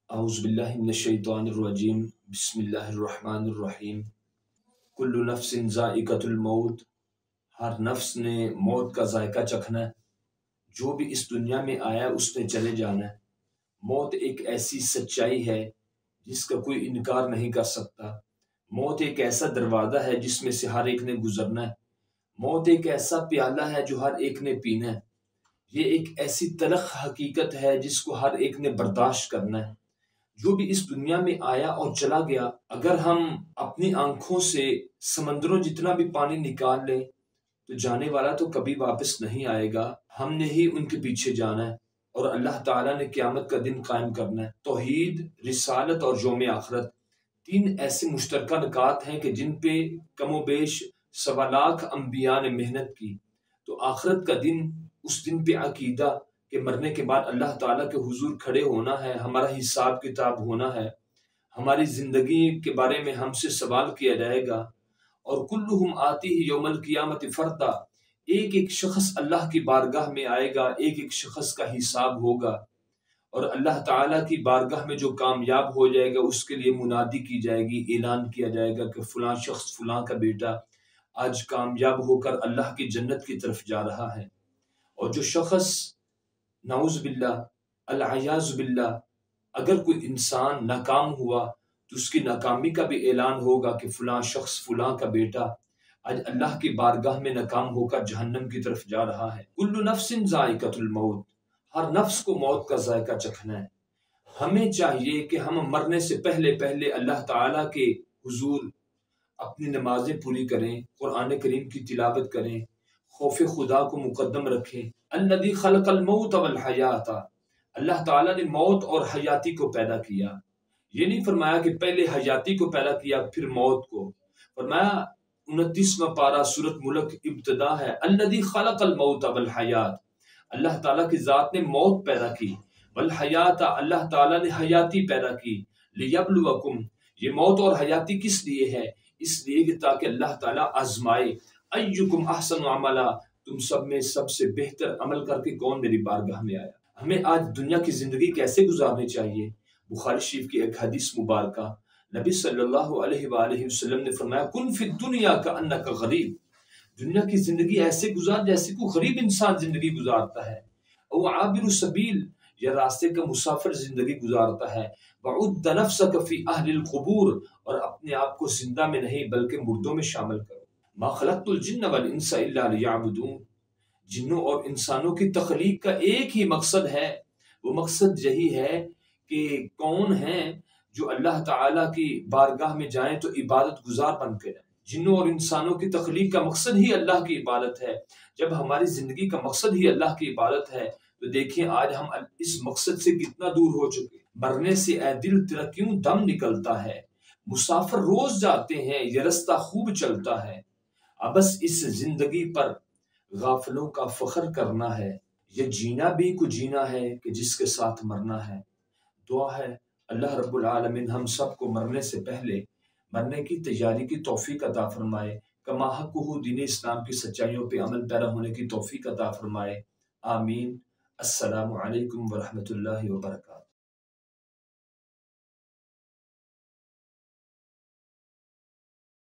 اعوذ باللہ من الشیطان الرجیم بسم اللہ الرحمن الرحیم کل نفس ذائقۃ الموت، ہر نفس نے موت کا ذائقہ چکھنا ہے۔ جو بھی اس دنیا میں آیا اس نے چلے جانا ہے۔ موت ایک ایسی سچائی ہے جس کا کوئی انکار نہیں کر سکتا۔ موت ایک ایسا دروازہ ہے جس میں سے ہر ایک نے گزرنا ہے۔ موت ایک ایسا پیالہ ہے جو ہر ایک نے پینا ہے۔ یہ ایک ایسی تلخ حقیقت ہے جس کو ہر ایک نے برداشت کرنا ہے۔ جو بھی اس دنیا میں آیا اور چلا گیا، اگر ہم اپنی آنکھوں سے سمندروں جتنا بھی پانی نکال لیں تو جانے والا تو کبھی واپس نہیں آئے گا۔ ہم نے ہی ان کے پیچھے جانا ہے اور اللہ تعالیٰ نے قیامت کا دن قائم کرنا ہے۔ توحید، رسالت اور یوم آخرت، تین ایسے مشترکہ نکات ہیں کہ جن پہ کم و بیش 1.25 لاکھ انبیاء نے محنت کی۔ تو آخرت کا دن، اس دن پہ عقیدہ کہ مرنے کے بعد اللہ تعالیٰ کے حضور کھڑے ہونا ہے، ہمارا حساب کتاب ہونا ہے، ہماری زندگی کے بارے میں ہم سے سوال کیا جائے گا۔ اور کلہم آتیہ یوم القیامت فردا، ایک ایک شخص اللہ کی بارگاہ میں آئے گا، ایک ایک شخص کا حساب ہوگا۔ اور اللہ تعالیٰ کی بارگاہ میں جو کامیاب ہو جائے گا اس کے لیے منادی کی جائے گی، اعلان کیا جائے گا کہ فلاں شخص، فلاں کا بیٹا آج کامیاب ہو کر اللہ کی جنت کی طرف جا رہا ہے۔ اور جو شخص نعوذ باللہ، العیاذ باللہ، اگر کوئی انسان ناکام ہوا تو اس کی ناکامی کا بھی اعلان ہوگا کہ فلاں شخص، فلاں کا بیٹا آج اللہ کی بارگاہ میں ناکام ہو کر جہنم کی طرف جا رہا ہے۔ کل نفس ذائقۃ الموت، ہر نفس کو موت کا ذائقہ چکھنا ہے۔ ہمیں چاہیے کہ ہم مرنے سے پہلے پہلے اللہ تعالیٰ کے حضور اپنی نمازیں پوری کریں، قرآن کریم کی تلاوت کریں، خوف خدا کو مقدم رکھیں۔ الذی خلق الموت والحیات، اللہ تعالیٰ نے موت اور حیاتی کو پیدا کیا۔ یہ نہیں فرمایا کہ پہلے حیاتی کو پیدا کیا پھر موت کو، فرمایا 29واں پارہ سورۃ ملک ابتدا ہے، الذی خلق الموت والحیات، اللہ تعالیٰ کی ذات نے موت پیدا کی، والحیات، اللہ تعالیٰ نے حیاتی پیدا کی، لیبلوکم، یہ موت اور حیاتی کس لیے ہے؟ اس لیے کہ تاکہ اللہ تعالیٰ آزمائے، ایکم احسن عملا، تم سب میں سب سے بہتر عمل کر کے کون میری بارگاہ میں آیا۔ ہمیں آج دنیا کی زندگی کیسے گزارنی چاہیے؟ بخاری شریف کی ایک حدیث مبارکہ، نبی صلی اللہ علیہ وآلہ وسلم نے فرمایا کن فی الدنیا کأنک غریب، دنیا کی زندگی ایسے گزار جیسے کوئی غریب انسان زندگی گزارتا ہے، او عابر سبیل، یا راستے کا مسافر زندگی گزارتا ہے، وعد نفسک فی اہل القبور، اور اپنے آپ کو زندہ میں نہیں بلکہ مردوں میں شامل کرو۔ ما خلقت الجن والانس الا لیعبدون، جنوں اور انسانوں کی تخلیق کا ایک ہی مقصد ہے، وہ مقصد یہی ہے کہ کون ہیں جو اللہ تعالیٰ کی بارگاہ میں جائیں تو عبادت گزار بن کے جائیں۔ جنوں اور انسانوں کی تخلیق کا مقصد ہی اللہ کی عبادت ہے۔ جب ہماری زندگی کا مقصد ہی اللہ کی عبادت ہے تو دیکھیں آج ہم اس مقصد سے کتنا دور ہو چکے۔ مرنے سے اے دل تیرا کیوں دم نکلتا ہے، مسافر روز جاتے ہیں یہ رستہ خوب چلتا ہے، ابس اس زندگی پر غافلوں کا فخر کرنا ہے، یہ جینا بھی کو جینا ہے کہ جس کے ساتھ مرنا ہے۔ دعا ہے اللہ رب العالمین ہم سب کو مرنے سے پہلے مرنے کی تیاری کی توفیق عطا فرمائے، کما حقہ دین اسلام کی سچائیوں پہ عمل پیرا ہونے کی توفیق عطا فرمائے، آمین۔ السلام علیکم ورحمۃ اللہ وبرکاتہ۔